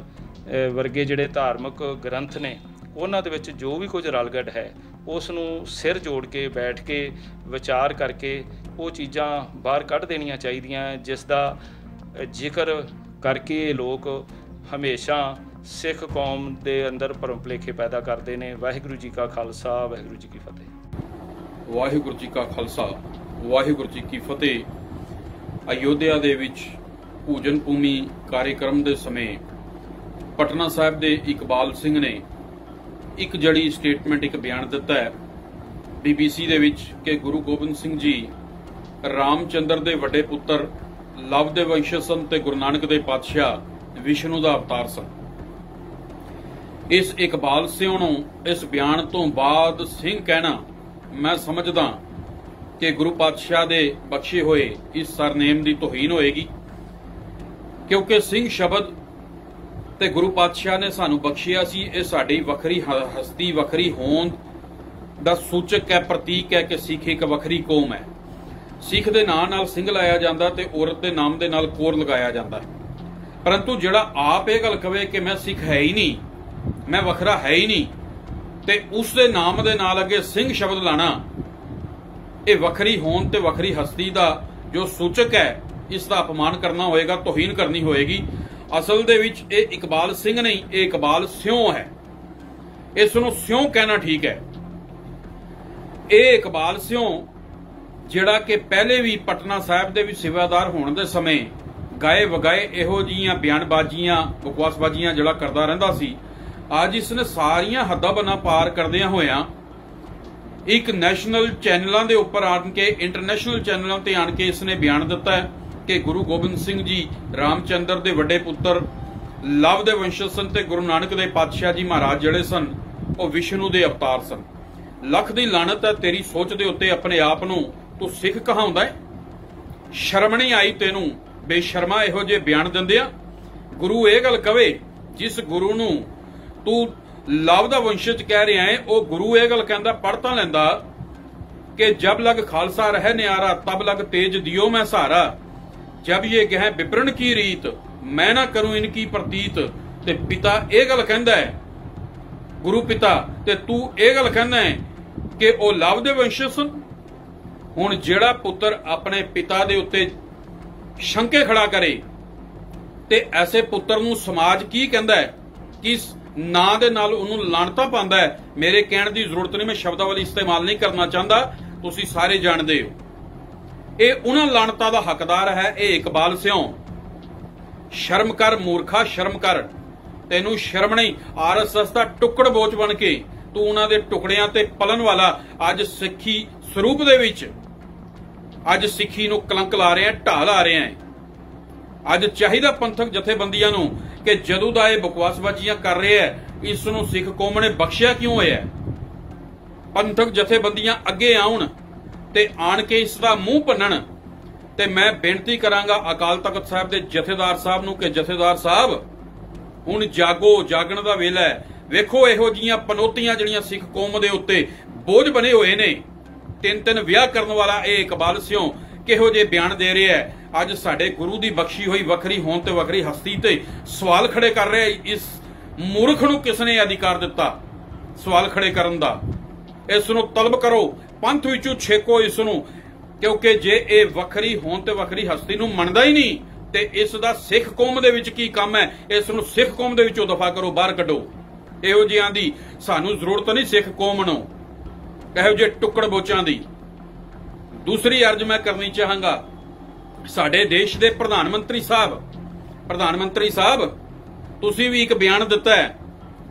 ਵਰਗੇ ਜਿਹੜੇ ਧਾਰਮਿਕ ਗ੍ਰੰਥ ਨੇ, ਉਹਨਾਂ ਦੇ ਵਿੱਚ ਜੋ ਵੀ ਕੁਝ ਰਲਗੱਡ ਹੈ ਉਸ ਨੂੰ ਸਿਰ ਜੋੜ ਕੇ ਬੈਠ ਕੇ ਵਿਚਾਰ ਕਰਕੇ ਉਹ ਚੀਜ਼ਾਂ ਬਾਹਰ ਕੱਢ ਦੇਣੀਆਂ ਚਾਹੀਦੀਆਂ, ਜਿਸ ਦਾ ਜ਼ਿਕਰ ਕਰਕੇ ਇਹ ਲੋਕ ਹਮੇਸ਼ਾ ਸਿੱਖ ਕੌਮ ਦੇ ਅੰਦਰ ਭਰਮ ਭੁਲੇਖੇ ਪੈਦਾ ਕਰਦੇ ਨੇ। ਵਾਹਿਗੁਰੂ ਜੀ ਕਾ ਖਾਲਸਾ, ਵਾਹਿਗੁਰੂ ਜੀ ਕੀ ਫਤਿਹ। ਵਾਹਿਗੁਰੂ ਜੀ ਕਾ ਖਾਲਸਾ, ਵਾਹਿਗੁਰੂ ਜੀ ਕੀ ਫਤਿਹ। ਅਯੋਧਿਆ ਦੇ ਵਿੱਚ ਪੂਜਨ ਭੂਮੀ ਕਾਰਿਆਕਰਮ ਦੇ ਸਮੇਂ ਪਟਨਾ ਸਾਹਿਬ ਦੇ ਇਕਬਾਲ ਸਿੰਘ ਨੇ ਇੱਕ ਜਿਹੜੀ ਸਟੇਟਮੈਂਟ, ਇੱਕ ਬਿਆਨ ਦਿੱਤਾ ਹੈ BBC ਦੇ ਵਿੱਚ ਕਿ ਗੁਰੂ ਗੋਬਿੰਦ ਸਿੰਘ ਜੀ ਰਾਮਚੰਦਰ ਦੇ ਵੱਡੇ ਪੁੱਤਰ ਲਵ ਦੇ ਵੰਸ਼ਜ ਸਨ ਤੇ ਗੁਰੂ ਨਾਨਕ ਦੇ ਪਾਤਸ਼ਾਹ ਵਿਸ਼ਨੂੰ ਦਾ ਅਵਤਾਰ ਸਨ। ਇਸ ਇਕਬਾਲ ਸਿੰਘ ਨੂੰ ਇਸ ਬਿਆਨ ਤੋਂ ਬਾਅਦ ਸਿੰਘ ਕਹਿਣਾ ਮੈਂ ਸਮਝਦਾ ਕਿ ਗੁਰੂ ਪਾਤਸ਼ਾਹ ਦੇ ਬਖਸ਼ੇ ਹੋਏ ਇਸ ਸਰਨੇਮ ਦੀ ਤੋਹੀਨ ਹੋਏਗੀ, ਕਿਉਂਕਿ ਸਿੰਘ ਸ਼ਬਦ ਤੇ ਗੁਰੂ ਪਾਤਸ਼ਾਹ ਨੇ ਸਾਨੂੰ ਬਖਸ਼ਿਆ ਸੀ, ਇਹ ਸਾਡੀ ਵੱਖਰੀ ਹਸਤੀ, ਵੱਖਰੀ ਹੋਂਦ ਦਾ ਸੂਚਕ ਹੈ, ਪ੍ਰਤੀਕ ਹੈ ਕਿ ਸਿੱਖ ਇੱਕ ਵੱਖਰੀ ਕੌਮ ਹੈ। ਸਿੱਖ ਦੇ ਨਾਂ ਨਾਲ ਸਿੰਘ ਲਾਇਆ ਜਾਂਦਾ ਤੇ ਔਰਤ ਦੇ ਨਾਮ ਦੇ ਨਾਲ ਕੋਰ ਲਗਾਇਆ ਜਾਂਦਾ, ਪਰੰਤੂ ਜਿਹੜਾ ਆਪ ਇਹ ਗੱਲ ਕਵੇ ਕਿ ਮੈਂ ਸਿੱਖ ਹੈ ਹੀ ਨਹੀਂ, ਮੈਂ ਵੱਖਰਾ ਹੈ ਹੀ ਨਹੀਂ, ਤੇ ਉਸ ਦੇ ਨਾਮ ਦੇ ਨਾਲ ਅੱਗੇ ਸਿੰਘ ਸ਼ਬਦ ਲਾਣਾ, ਇਹ ਵੱਖਰੀ ਹੋਂਦ ਤੇ ਵੱਖਰੀ ਹਸਤੀ ਦਾ ਜੋ ਸੂਚਕ ਹੈ, ਇਸ ਦਾ ਅਪਮਾਨ ਕਰਨਾ ਹੋਏਗਾ, ਤੋਹੀਨ ਕਰਨੀ ਹੋਏਗੀ। ਅਸਲ ਦੇ ਵਿੱਚ ਇਹ ਇਕਬਾਲ ਸਿੰਘ ਨਹੀਂ, ਇਹ ਇਕਬਾਲ ਸਿਉਂ ਹੈ। ਇਸ ਨੂੰ ਸਿਉਂ ਕਹਿਣਾ ਠੀਕ ਹੈ। ਇਹ ਇਕਬਾਲ ਸਿਉਂ ਜਿਹੜਾ ਕਿ ਪਹਿਲੇ ਵੀ ਪਟਨਾ ਸਾਹਿਬ ਦੇ ਵਿੱਚ ਸੇਵਾਦਾਰ ਹੋਣ ਦੇ ਸਮੇਂ ਗਾਏ ਵਗਾਏ ਇਹੋ ਜਿਹੀਆਂ ਬਿਆਨਬਾਜ਼ੀਆਂ, ਬਕਵਾਸਬਾਜ਼ੀਆਂ ਜਿਹੜਾ ਕਰਦਾ ਰਹਿੰਦਾ ਸੀ, ਅੱਜ ਇਸ ਨੇ ਸਾਰੀਆਂ ਹੱਦਾਂ ਬੰਨਾਂ ਪਾਰ ਕਰਦਿਆਂ ਹੋਇਆਂ ਇੱਕ ਨੈਸ਼ਨਲ ਚੈਨਲਾਂ ਦੇ ਉੱਪਰ ਆਣ ਕੇ, ਇੰਟਰਨੈਸ਼ਨਲ ਚੈਨਲਾਂ ਤੇ ਆਣ ਕੇ ਇਸਨੇ ਬਿਆਨ ਦਿੱਤਾ ਹੈ ਕਿ ਗੁਰੂ ਗੋਬਿੰਦ ਸਿੰਘ ਜੀ ਰਾਮਚੰਦਰ ਦੇ ਵੱਡੇ ਪੁੱਤਰ ਲਵ ਦੇ ਵੰਸ਼ਜ ਸਨ ਤੇ ਗੁਰੂ ਨਾਨਕ ਦੇ ਪਾਤਸ਼ਾਹ ਜੀ ਮਹਾਰਾਜ ਜਿਹੜੇ ਸਨ ਉਹ ਵਿਸ਼ਨੂੰ ਦੇ ਅਵਤਾਰ ਸਨ। ਲੱਖ ਦੀ ਲਾਨਤ ਹੈ ਤੇਰੀ ਸੋਚ ਦੇ ਉੱਤੇ, ਆਪਣੇ ਆਪ ਨੂੰ ਤੂੰ ਸਿੱਖ ਕਹਾਉਂਦਾ ਹੈ। ਸ਼ਰਮ ਨਹੀਂ ਆਈ ਤੈਨੂੰ ਬੇਸ਼ਰਮਾ ਇਹੋ ਜਿਹੇ ਬਿਆਨ ਦਿੰਦਿਆਂ? ਗੁਰੂ ਇਹ ਗੱਲ ਕਵੇ, ਜਿਸ ਗੁਰੂ ਨੂੰ ਤੂੰ ਲਵ ਦਾ ਵੰਸ਼ਜ ਕਹਿ ਰਿਹਾ ਹੈ, ਉਹ ਗੁਰੂ ਇਹ ਗੱਲ ਕਹਿੰਦਾ, ਪੜ੍ਹ ਤਾਂ ਲੈਂਦਾ ਕਿ ਜਬ ਲਗ ਖਾਲਸਾ ਰਹਿ ਨਿਆਰਾ ਤਬ ਲਗ ਤੇਜ ਦਿਓ ਮੈਂ ਸਹਾਰਾ, ਜਬ ਇਹ ਗਹਿ ਵਿਪਰਨ ਕੀ ਰੀਤ ਮੈਂ ਨਾ ਕਰੂੰ ਇਨਕੀ ਪ੍ਰਤੀਤ। ਤੇ ਪਿਤਾ ਇਹ ਗੱਲ ਕਹਿੰਦਾ ਹੈ, ਗੁਰੂ ਪਿਤਾ, ਤੇ ਤੂੰ ਇਹ ਗੱਲ ਕਹਿੰਦਾ ਹੈ ਕਿ ਉਹ ਲਵ ਦੇ ਵੰਸ਼ਜ ਸਨ। ਹੁਣ ਜਿਹੜਾ ਪੁੱਤਰ ਆਪਣੇ ਪਿਤਾ ਦੇ ਉੱਤੇ ਸ਼ੰਕੇ ਖੜਾ ਕਰੇ ਤੇ ਐਸੇ ਪੁੱਤਰ ਨੂੰ ਸਮਾਜ ਕੀ ਕਹਿੰਦਾ ਹੈ, ਕਿਸ ਨਾਂ ਦੇ ਨਾਲ ਉਹਨੂੰ ਲਾਣਤਾ ਪਾਉਂਦਾ ਹੈ, ਮੇਰੇ ਕਹਿਣ ਦੀ ਜ਼ਰੂਰਤ ਨਹੀਂ, ਮੈਂ ਸ਼ਬਦਾਵਲੀ ਇਸਤੇਮਾਲ ਨਹੀਂ ਕਰਨਾ ਚਾਹੁੰਦਾ, ਤੁਸੀਂ ਸਾਰੇ ਜਾਣਦੇ ਹੋ। ਇਹ ਉਹਨਾਂ ਲਾਣਤਾ ਦਾ ਹੱਕਦਾਰ ਹੈ, ਇਹ ਇਕਬਾਲ ਸਿਉਂ। ਸ਼ਰਮ ਕਰ ਮੂਰਖਾ, ਸ਼ਰਮ ਕਰ, ਤੈਨੂੰ ਸ਼ਰਮ ਨਹੀਂ? ਆਰਐਸਐਸ ਦਾ ਟੁਕੜ ਬੋਚ ਬਣ ਕੇ ਤੂੰ ਉਹਨਾਂ ਦੇ ਟੁਕੜਿਆਂ ਤੇ ਪਲਣ ਵਾਲਾ ਅੱਜ ਸਿੱਖੀ ਸਰੂਪ ਦੇ ਵਿੱਚ ਅੱਜ ਸਿੱਖੀ ਨੂੰ ਕਲੰਕ ਲਾ ਰਿਹਾ, ਢਾਹ ਲਾ ਰਿਹਾ ਹੈ। ਅੱਜ ਚਾਹੀਦਾ ਪੰਥਕ ਜਥੇਬੰਦੀਆਂ ਨੂੰ ਕਿ ਜਦੋਂ ਦਾ ਇਹ ਬਕਵਾਸਬਾਜ਼ੀਆਂ ਕਰ ਰਿਹਾ ਹੈ, ਇਸ ਨੂੰ ਸਿੱਖ ਕੌਮ ਨੇ ਬਖਸ਼ਿਆ ਕਿਉਂ ਹੋਇਆ? ਪੰਥਕ ਜਥੇਬੰਦੀਆਂ ਅੱਗੇ ਆਉਣ ਤੇ ਆਣ ਕੇ ਇਸ ਦਾ ਮੂੰਹ ਭੰਨਣ। ਤੇ ਮੈਂ ਬੇਨਤੀ ਕਰਾਂਗਾ ਅਕਾਲ ਤਖਤ ਸਾਹਿਬ ਦੇ ਜਥੇਦਾਰ ਸਾਹਿਬ ਨੂੰ ਕਿ ਜਥੇਦਾਰ ਸਾਹਿਬ ਹੁਣ ਜਾਗੋ, ਜਾਗਣ ਦਾ ਵੇਲਾ ਹੈ। ਵੇਖੋ ਇਹੋ ਜੀਆਂ ਪਨੋਤੀਆਂ ਜਿਹੜੀਆਂ ਸਿੱਖ ਕੌਮ ਦੇ ਉੱਤੇ ਬੋਝ ਬਣੇ ਹੋਏ ਨੇ। ਤਿੰਨ ਵਿਆਹ ਕਰਨ ਵਾਲਾ ਇਹ ਇਕਬਾਲ ਸਿਉਂ ਕਿਹੋ ਜਿਹੇ ਬਿਆਨ ਦੇ ਰਿਹਾ ਹੈ। ਅੱਜ ਸਾਡੇ ਗੁਰੂ ਦੀ ਬਖਸ਼ੀ ਹੋਈ ਵੱਖਰੀ ਹੋਣ ਤੇ ਵੱਖਰੀ ਹਸਤੀ ਤੇ ਸਵਾਲ ਖੜੇ ਕਰ ਰਿਹਾ। ਇਸ ਮੂਰਖ ਨੂੰ ਕਿਸ ਨੇ ਅਧਿਕਾਰ ਦਿੱਤਾ ਸਵਾਲ ਖੜੇ ਕਰਨ ਦਾ? ਇਸ ਨੂੰ ਤਲਬ ਕਰੋ, ਪੰਥ ਵਿੱਚੋਂ ਛੇਕੋ ਇਸ ਨੂੰ, ਕਿਉਂਕਿ ਜੇ ਇਹ ਵੱਖਰੀ ਹੋਣ ਤੇ ਵੱਖਰੀ ਹਸਤੀ ਨੂੰ ਮੰਨਦਾ ਹੀ ਨਹੀਂ ਤੇ ਇਸ ਦਾ ਸਿੱਖ ਕੌਮ ਦੇ ਵਿੱਚ ਕੀ ਕੰਮ ਹੈ? ਇਸ ਨੂੰ ਸਿੱਖ ਕੌਮ ਦੇ ਵਿੱਚੋਂ ਦਫਾ ਕਰੋ, ਬਾਹਰ ਕੱਢੋ। ਇਹੋ ਜਿਹਿਆਂ ਦੀ ਸਾਨੂੰ ਜ਼ਰੂਰਤ ਨਹੀਂ ਸਿੱਖ ਕੌਮ ਨੂੰ, ਇਹੋ ਜਿਹੇ ਟੁੱਕੜ ਬੋਚਾਂ ਦੀ। ਦੂਸਰੀ ਅਰਜ਼ ਮੈਂ ਕਰਨੀ ਚਾਹਾਂਗਾ, ਸਾਡੇ ਦੇਸ਼ ਦੇ ਪ੍ਰਧਾਨ ਮੰਤਰੀ ਸਾਹਿਬ ਤੁਸੀਂ ਵੀ ਇੱਕ ਬਿਆਨ ਦਿੱਤਾ ਹੈ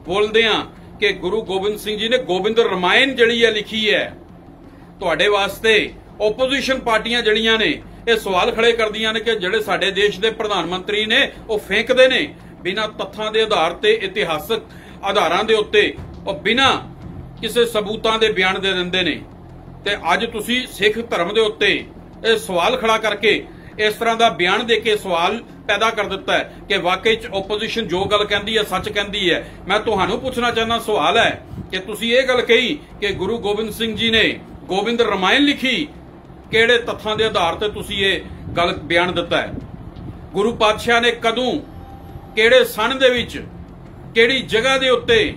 ਬੋਲਦਿਆਂ ਕਿ ਗੁਰੂ ਗੋਬਿੰਦ ਸਿੰਘ ਜੀ ਨੇ ਗੋਬਿੰਦ ਰਮਾਇਣ ਜਿਹੜੀ ਹੈ ਲਿਖੀ ਹੈ। ਤੁਹਾਡੇ ਵਾਸਤੇ ਓਪੋਜੀਸ਼ਨ ਪਾਰਟੀਆਂ ਜਿਹੜੀਆਂ ਨੇ ਇਹ ਸਵਾਲ ਖੜੇ ਕਰਦੀਆਂ ਨੇ ਕਿ ਜਿਹੜੇ ਸਾਡੇ ਦੇਸ਼ ਦੇ ਪ੍ਰਧਾਨ ਮੰਤਰੀ ਨੇ ਉਹ ਫੇਂਕਦੇ ਨੇ ਬਿਨਾਂ ਤੱਥਾਂ ਦੇ ਆਧਾਰ ਤੇ, ਇਤਿਹਾਸਕ ਆਧਾਰਾਂ ਦੇ ਉੱਤੇ, ਉਹ ਬਿਨਾਂ ਕਿਸੇ ਸਬੂਤਾਂ ਦੇ ਬਿਆਨ ਦੇ ਦਿੰਦੇ ਨੇ। ਤੇ ਅੱਜ ਤੁਸੀਂ ਸਿੱਖ ਧਰਮ ਦੇ ਉੱਤੇ ਇਹ ਸਵਾਲ ਖੜਾ ਕਰਕੇ ਇਸ ਤਰ੍ਹਾਂ ਦਾ ਬਿਆਨ ਦੇ ਕੇ ਸਵਾਲ ਪੈਦਾ ਕਰ ਦਿੱਤਾ ਹੈ ਕਿ ਵਾਕਈ ਚ ਓਪੋਜੀਸ਼ਨ ਜੋ ਗੱਲ ਕਹਿੰਦੀ ਹੈ ਸੱਚ ਕਹਿੰਦੀ ਹੈ। ਮੈਂ ਤੁਹਾਨੂੰ ਪੁੱਛਣਾ ਚਾਹੁੰਦਾ, ਸਵਾਲ ਹੈ ਕਿ ਤੁਸੀਂ ਇਹ ਗੱਲ ਕਹੀ ਕਿ ਗੁਰੂ ਗੋਬਿੰਦ ਸਿੰਘ ਜੀ ਨੇ ਗੋਬਿੰਦ ਰਮਾਇਣ ਲਿਖੀ, ਕਿਹੜੇ ਤੱਥਾਂ ਦੇ ਆਧਾਰ ਤੇ ਤੁਸੀਂ ਇਹ ਗੱਲ ਬਿਆਨ ਦਿੱਤਾ ਹੈ? ਗੁਰੂ ਪਾਤਸ਼ਾਹ ਨੇ ਕਦੋਂ, ਕਿਹੜੇ ਸਨ ਦੇ ਵਿੱਚ, ਕਿਹੜੀ ਜਗ੍ਹਾ ਦੇ ਉੱਤੇ,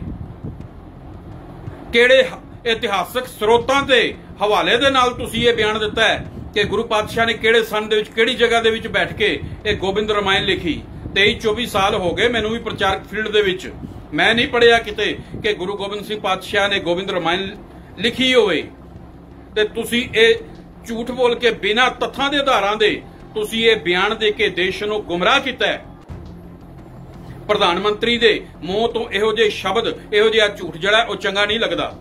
ਕਿਹੜੇ ਇਤਿਹਾਸਕ ਸਰੋਤਾਂ ਤੇ ਹਵਾਲੇ ਦੇ ਨਾਲ ਤੁਸੀਂ ਇਹ ਬਿਆਨ ਦਿੱਤਾ ਹੈ ਕਿ ਗੁਰੂ ਪਾਤਸ਼ਾਹ ਨੇ ਕਿਹੜੇ ਸਨ ਦੇ ਵਿੱਚ, ਕਿਹੜੀ ਜਗ੍ਹਾ ਦੇ ਵਿੱਚ ਬੈਠ ਕੇ ਇਹ ਗੋਬਿੰਦ ਰਮਾਇਣ ਲਿਖੀ? 23-24 ਸਾਲ ਹੋ ਗਏ ਮੈਨੂੰ ਵੀ ਪ੍ਰਚਾਰਕ ਫੀਲਡ ਦੇ ਵਿੱਚ, ਮੈਂ ਨਹੀਂ ਪੜਿਆ ਕਿਤੇ ਕਿ ਗੁਰੂ ਗੋਬਿੰਦ ਸਿੰਘ ਪਾਤਸ਼ਾਹ ਨੇ ਗੋਬਿੰਦ ਰਮਾਇਣ ਲਿਖੀ ਹੋਵੇ। ਤੇ ਤੁਸੀਂ ਇਹ ਝੂਠ ਬੋਲ ਕੇ ਬਿਨਾਂ ਤੱਥਾਂ ਦੇ ਆਧਾਰਾਂ ਦੇ ਤੁਸੀਂ ਇਹ ਬਿਆਨ ਦੇ ਕੇ ਦੇਸ਼ ਨੂੰ ਗੁੰਮਰਾਹ ਕੀਤਾ ਹੈ। ਪ੍ਰਧਾਨ ਮੰਤਰੀ ਦੇ ਮੂੰਹ ਤੋਂ ਇਹੋ ਜਿਹੇ ਸ਼ਬਦ, ਇਹੋ ਜਿਹਾ ਝੂਠ ਜਿਹੜਾ ਉਹ ਚੰਗਾ ਨਹੀਂ ਲੱਗਦਾ।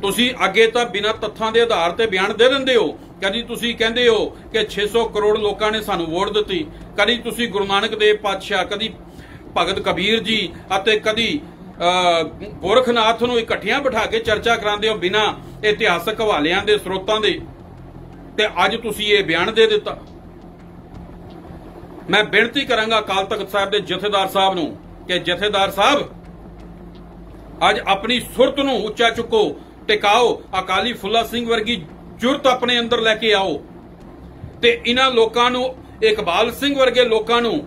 ਤੁਸੀਂ ਅੱਗੇ ਤਾਂ ਬਿਨਾਂ ਤੱਥਾਂ ਦੇ ਆਧਾਰ ਤੇ ਬਿਆਨ ਦੇ ਦਿੰਦੇ ਹੋ। ਕਦੀ ਤੁਸੀਂ ਕਹਿੰਦੇ ਹੋ ਕਿ 600 ਕਰੋੜ ਲੋਕਾਂ ਨੇ ਸਾਨੂੰ ਵੋਟ ਦਿੱਤੀ, ਕਦੀ ਤੁਸੀਂ ਗੁਰੂ ਨਾਨਕ ਦੇਵ ਪਾਤਸ਼ਾਹ, ਕਦੀ ਭਗਤ ਕਬੀਰ ਜੀ ਅਤੇ ਕਦੀ ਗੋਰਖਨਾਥ ਨੂੰ ਇਕੱਠਿਆਂ ਬਿਠਾ ਕੇ ਚਰਚਾ ਕਰਾਉਂਦੇ ਹੋ ਬਿਨਾਂ ਇਤਿਹਾਸਕ ਹਵਾਲਿਆਂ ਦੇ, ਸਰੋਤਾਂ ਦੇ, ਤੇ ਅੱਜ ਤੁਸੀਂ ਇਹ ਬਿਆਨ ਦੇ ਦਿੱਤਾ। ਮੈਂ ਬੇਨਤੀ ਕਰਾਂਗਾ ਅਕਾਲ ਤਖਤ ਸਾਹਿਬ ਦੇ ਜਥੇਦਾਰ ਸਾਹਿਬ ਨੂੰ ਕਿ ਜਥੇਦਾਰ ਸਾਹਿਬ ਅੱਜ ਆਪਣੀ ਸੁਰਤ ਨੂੰ ਉੱਚਾ ਚੁੱਕੋ, ਟਿਕਾਓ, ਅਕਾਲੀ ਫੁੱਲਾ ਸਿੰਘ ਵਰਗੀ ਜੁਰਤ ਆਪਣੇ ਅੰਦਰ ਲੈ ਕੇ ਆਓ ਤੇ ਇਹਨਾਂ ਲੋਕਾਂ ਨੂੰ, ਇਕਬਾਲ ਸਿੰਘ ਵਰਗੇ ਲੋਕਾਂ ਨੂੰ,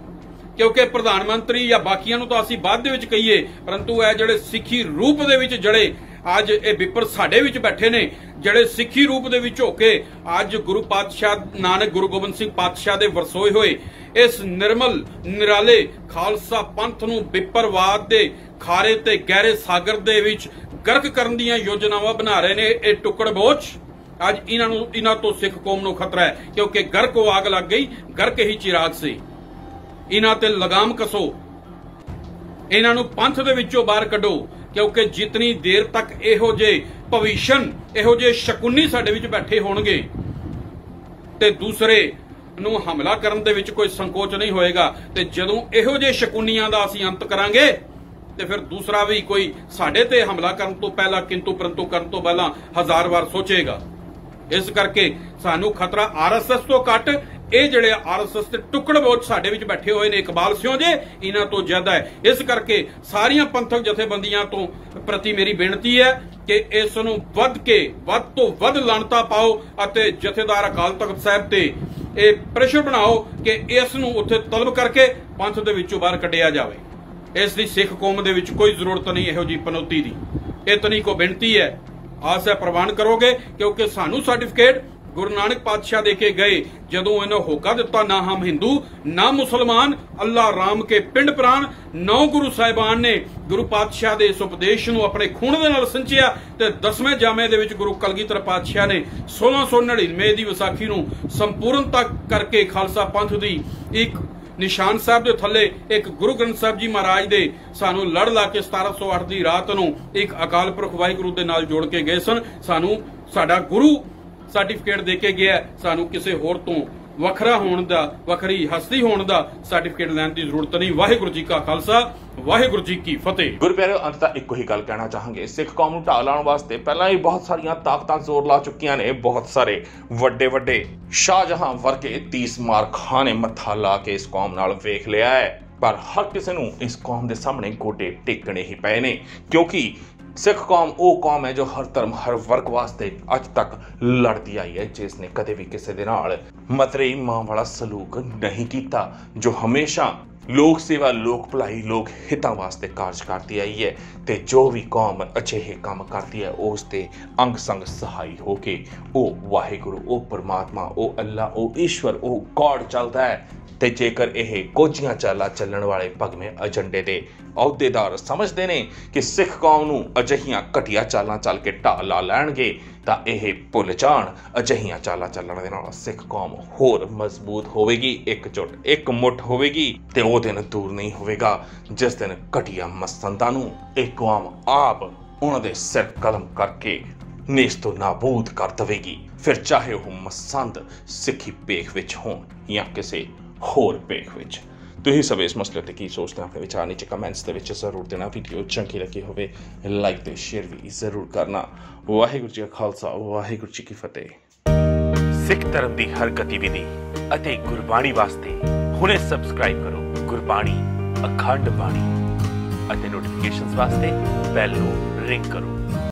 ਕਿਉਂਕਿ ਪ੍ਰਧਾਨ ਮੰਤਰੀ ਜਾਂ ਬਾਕੀਆਂ ਨੂੰ ਤਾਂ ਅਸੀਂ ਬਾਅਦ ਦੇ ਵਿੱਚ ਕਹੀਏ, ਪਰੰਤੂ ਇਹ ਜਿਹੜੇ ਸਿੱਖੀ ਰੂਪ ਦੇ ਵਿੱਚ ਜੜੇ ਅੱਜ ਇਹ ਵਿਪਰ ਸਾਡੇ ਵਿੱਚ ਬੈਠੇ ਨੇ, ਜਿਹੜੇ ਸਿੱਖੀ ਰੂਪ ਦੇ ਵਿੱਚ ਹੋ ਕੇ ਅੱਜ ਗੁਰੂ ਪਾਤਸ਼ਾਹ ਨਾਨਕ ਗੁਰੂ ਗੋਬਿੰਦ ਸਿੰਘ ਪਾਤਸ਼ਾਹ ਦੇ ਵਰਸੋਏ ਹੋਏ ਇਸ ਨਿਰਮਲ ਨਿਰਾਲੇ ਖਾਲਸਾ ਪੰਥ ਨੂੰ ਵਿਪਰਵਾਦ ਦੇ ਖਾਰੇ ਤੇ ਗਹਿਰੇ ਸਾਗਰ ਦੇ ਵਿੱਚ ਗਰਕ ਕਰਨ ਦੀਆਂ ਯੋਜਨਾਵਾਂ ਬਣਾ ਰਹੇ ਨੇ ਇਹ ਟੁਕੜ ਬੋਚ। ਅੱਜ ਇਹਨਾਂ ਤੋਂ ਸਿੱਖ ਕੌਮ ਨੂੰ ਖਤਰਾ ਹੈ, ਕਿਉਂਕਿ ਗਰਕ ਉਹ ਆਗ ਲੱਗ ਗਈ, ਗਰਕ ਹੀ ਚਿਰਾਗ ਸੀ। ਇਹਨਾਂ ਤੇ ਲਗਾਮ ਕਸੋ, ਇਹਨਾਂ ਨੂੰ ਪੰਥ ਦੇ ਵਿੱਚੋਂ ਬਾਹਰ ਕੱਢੋ, ਕਿਉਂਕਿ ਜਿਤਨੀ ਦੇਰ ਤੱਕ ਇਹੋ ਜਿਹੇ ਭਵਿਸ਼ਨ ਇਹੋ ਜਿਹੇ ਸ਼ਕੁਨੀ ਸਾਡੇ ਵਿੱਚ ਬੈਠੇ ਹੋਣਗੇ ਤੇ ਦੂਸਰੇ ਨੂੰ ਹਮਲਾ ਕਰਨ ਦੇ ਵਿੱਚ ਕੋਈ ਸੰਕੋਚ ਨਹੀਂ ਹੋਏਗਾ। ਤੇ ਜਦੋਂ ਇਹੋ ਜਿਹੇ ਸ਼ਕੁਨੀਆਂ ਦਾ ਅਸੀਂ ਅੰਤ ਕਰਾਂਗੇ ਤੇ ਫਿਰ ਦੂਸਰਾ ਵੀ ਕੋਈ ਸਾਡੇ ਤੇ ਹਮਲਾ ਕਰਨ ਤੋਂ ਪਹਿਲਾਂ ਕਿੰਤੂ ਪਰੰਤੂ ਕਰਨ ਤੋਂ ਪਹਿਲਾਂ 1000 ਵਾਰ ਸੋਚੇਗਾ। ਇਸ ਕਰਕੇ ਸਾਨੂੰ ਖਤਰਾ RSS ਤੋਂ ਘੱਟ ਇਹ ਜਿਹੜੇ RSS ਦੇ ਟੁਕੜ ਬਹੁਤ ਸਾਡੇ ਵਿੱਚ ਬੈਠੇ ਹੋਏ ਨੇ ਇਕਬਾਲ ਸਿਓ ਜੇ ਇਹਨਾਂ ਤੋਂ ਜ਼ਿਆਦਾ ਹੈ। ਇਸ ਕਰਕੇ ਸਾਰੀਆਂ ਪੰਥਕ ਜਥੇਬੰਦੀਆਂ ਤੋਂ ਪ੍ਰਤੀ ਮੇਰੀ ਬੇਨਤੀ ਹੈ ਕਿ ਇਸ ਨੂੰ ਵੱਧ ਤੋਂ ਵੱਧ ਲਾਣਤਾ ਪਾਓ ਅਤੇ ਜਥੇਦਾਰ ਅਕਾਲ ਤਖਤ ਸਾਹਿਬ ਤੇ ਇਹ ਪ੍ਰੈਸ਼ਰ ਬਣਾਓ ਕਿ ਇਸ ਨੂੰ ਉੱਥੇ ਤਲਬ ਕਰਕੇ ਪੰਥ ਦੇ ਵਿੱਚੋਂ ਬਾਹਰ ਕੱਢਿਆ ਜਾਵੇ। ਇਸ ਦੀ ਸਿੱਖ ਕੌਮ ਦੇ ਵਿੱਚ ਕੋਈ ਜ਼ਰੂਰਤ ਨਹੀਂ ਇਹੋ ਜੀ ਪਨੌਤੀ ਦੀ। ਇਤਨੀ ਕੋ ਬੇਨਤੀ ਹੈ, ਆਸ ਹੈ ਪ੍ਰਵਾਨ ਕਰੋਗੇ, ਕਿਉਂਕਿ ਸਾਨੂੰ ਸਰਟੀਫਿਕੇਟ ਗੁਰੂ ਨਾਨਕ ਪਾਤਸ਼ਾਹ ਦੇ ਕੇ ਗਏ ਜਦੋਂ ਇਹਨਾਂ ਹੋਕਾ ਦਿੱਤਾ ਨਾ ਹਮ ਹਿੰਦੂ ਨਾ ਮੁਸਲਮਾਨ ਅੱਲਾ ਰਾਮ ਕੇ ਪਿੰਡ ਪ੍ਰਾਨ। 9 ਗੁਰੂ ਸਾਹਿਬਾਨ ਨੇ ਗੁਰੂ ਪਾਤਸ਼ਾਹ ਦੇ ਇਸ ਉਪਦੇਸ਼ ਨੂੰ ਆਪਣੇ ਖੂਨ ਦੇ ਨਾਲ ਸੰਚਿਆ ਤੇ 10ਵੇਂ ਜਾਮੇ ਦੇ ਵਿੱਚ ਗੁਰੂ ਕਲਗੀਧਰ ਪਾਤਸ਼ਾਹ ਨੇ 1699 ਦੀ ਵਿਸਾਖੀ ਨੂੰ ਸੰਪੂਰਨਤਾ ਕਰਕੇ ਖਾਲਸਾ ਪੰਥ ਦੀ ਇੱਕ ਨਿਸ਼ਾਨ ਸਾਹਿਬ ਦੇ ਥੱਲੇ ਇੱਕ ਗੁਰੂ ਗ੍ਰੰਥ ਸਾਹਿਬ ਜੀ ਮਹਾਰਾਜ ਦੇ ਸਾਨੂੰ ਲੜ ਲਾ ਕੇ 1708 ਦੀ ਰਾਤ ਨੂੰ ਇੱਕ ਅਕਾਲ ਪੁਰਖ ਵਾਹਿਗੁਰੂ ਦੇ ਨਾਲ ਜੋੜ ਕੇ ਗਏ ਸਨ। ਸਾਨੂੰ ਸਾਡਾ ਗੁਰੂ ਸਰਟੀਫਿਕੇਟ ਦੇ ਕੇ ਗਿਆ, ਸਾਨੂੰ ਕਿਸੇ ਹੋਰ ਤੋਂ ਵੱਖਰਾ ਹੋਣ ਦਾ ਵੱਖਰੀ ਹਸਤੀ ਹੋਣ ਦਾ ਸਰਟੀਫਿਕੇਟ ਲੈਣ ਦੀ ਜ਼ਰੂਰਤ ਨਹੀਂ। ਵਾਹਿਗੁਰੂ ਜੀ ਕਾ ਖਾਲਸਾ ਵਾਹਿਗੁਰੂ ਜੀ ਕੀ ਫਤਿਹ। ਗੁਰੂ ਪਿਆਰਿਓ, ਅੰਤ ਤਾਂ ਇੱਕੋ ਹੀ ਗੱਲ ਕਹਿਣਾ ਚਾਹਾਂਗੇ, ਸਿੱਖ ਕੌਮ ਨੂੰ ਢਾਹ ਲਾਉਣ ਵਾਸਤੇ ਪਹਿਲਾਂ ਹੀ ਬਹੁਤ ਸਾਰੀਆਂ ਤਾਕਤਾਂ ਜ਼ੋਰ ਲਾ ਚੁੱਕੀਆਂ ਨੇ। ਬਹੁਤ ਸਾਰੇ ਵੱਡੇ ਸ਼ਾਹਜਹਾਂ ਵਰਗੇ 30 ਮਾਰ ਖਾਂ ਨੇ ਮੱਥਾ ਲਾ ਕੇ ਇਸ ਕੌਮ ਨਾਲ ਵੇਖ ਲਿਆ ਹੈ, ਪਰ ਹਰ ਕਿਸੇ ਨੂੰ ਇਸ ਕੌਮ ਦੇ ਸਾਹਮਣੇ ਗੋਡੇ ਟੇਕਣੇ ਹੀ ਪਏ ਨੇ, ਕਿਉਂਕਿ ਸਿੱਖ ਕੌਮ ਉਹ ਕੌਮ ਹੈ ਜੋ ਹਰ ਧਰਮ ਹਰ ਵਰਗ ਵਾਸਤੇ ਅੱਜ ਤੱਕ ਲੜਦੀ ਆਈ ਹੈ, ਜਿਸ ਨੇ ਕਦੇ ਵੀ ਕਿਸੇ ਦੇ ਨਾਲ ਮਤਰੇਈ ਮਾਂ ਵਾਲਾ ਸਲੂਕ ਨਹੀਂ ਕੀਤਾ, ਜੋ ਹਮੇਸ਼ਾ ਲੋਕ ਸੇਵਾ ਲੋਕ ਭਲਾਈ ਲੋਕ ਹਿੱਤਾਂ ਵਾਸਤੇ ਕਾਰਜ ਕਰਦੀ ਆਈ ਹੈ। ਤੇ ਜੋ ਵੀ ਕੌਮ ਅਜਿਹੇ ਕੰਮ ਕਰਦੀ ਹੈ ਉਸ ਤੇ ਅੰਗ ਸੰਗ ਸਹਾਈ ਹੋ ਕੇ ਉਹ ਵਾਹਿਗੁਰੂ, ਉਹ ਪਰਮਾਤਮਾ, ਉਹ ਅੱਲਾ, ਉਹ ਈਸ਼ਵਰ, ਉਹ ਗੋਡ ਚੱਲਦਾ ਹੈ। ਤੇ ਜੇਕਰ ਇਹ ਕੋਝੀਆਂ ਚਾਲਾਂ ਚੱਲਣ ਵਾਲੇ ਭਗਵੇਂ ਏਜੰਡੇ ਦੇ ਅਹੁਦੇਦਾਰ ਸਮਝਦੇ ਨੇ ਕਿ ਸਿੱਖ ਕੌਮ ਨੂੰ ਅਜਿਹੀਆਂ ਘਟੀਆ ਚਾਲਾਂ ਚੱਲ ਕੇ ਢਾਹ ਲਾ ਲੈਣਗੇ ਤਾਂ ਇਹ ਭੁੱਲ ਜਾਣ। ਅਜਿਹੀਆਂ ਚਾਲਾਂ ਚੱਲਣ ਦੇ ਨਾਲ ਸਿੱਖ ਕੌਮ ਹੋਰ ਮਜ਼ਬੂਤ ਹੋਵੇਗੀ, ਇਕਜੁੱਟ ਇੱਕ ਮੁੱਠ ਹੋਵੇਗੀ ਤੇ ਉਹ ਦਿਨ ਦੂਰ ਨਹੀਂ ਹੋਵੇਗਾ ਜਿਸ ਦਿਨ ਘਟੀਆ ਮਸੰਦਾਂ ਨੂੰ ਇਹ ਕੌਮ ਆਪ ਉਹਨਾਂ ਦੇ ਸਿਰ ਕਲਮ ਕਰਕੇ ਨੇਸਤੋ ਨਾਬੂਦ ਕਰ ਦੇਵੇਗੀ। ਫਿਰ ਚਾਹੇ ਉਹ ਮਸੰਦ ਸਿੱਖੀ ਭੇਖ ਵਿੱਚ ਹੋਣ ਜਾਂ ਕਿਸੇ ਹੋਰ ਭੇਖ ਵਿੱਚ। ਤੁਸੀਂ ਸਭ ਇਸ ਮਸਲੇ ਤੇ ਕੀ ਸੋਚਦੇ ਹੋ? ਆਪਣੇ ਵਿਚਾਰ ਨੀਚੇ ਕਮੈਂਟਸ ਦੇ ਵਿੱਚ ਜ਼ਰੂਰ ਦੇਣਾ। ਵੀਡੀਓ ਚੰਗੀ ਲੱਗੀ ਹੋਵੇ ਲਾਈਕ ਤੇ ਸ਼ੇਅਰ ਵੀ ਜ਼ਰੂਰ ਕਰਨਾ। ਵਾਹਿਗੁਰੂ ਜੀ ਕਾ ਖਾਲਸਾ ਵਾਹਿਗੁਰੂ ਜੀ ਕੀ ਫਤਿਹ। ਸਿੱਖ ਧਰਮ ਦੀ ਹਰ ਗਤੀਵਿਧੀ ਅਤੇ ਗੁਰਬਾਣੀ ਵਾਸਤੇ ਹੁਣੇ ਸਬਸਕ੍ਰਾਈਬ ਕਰੋ ਗੁਰਬਾਣੀ ਅਖੰਡ ਬਾਣੀ ਅਤੇ ਨੋਟੀਫਿਕੇਸ਼ਨਸ ਵਾਸਤੇ ਬੈਲ ਨੂੰ ਰਿੰਗ ਕਰੋ।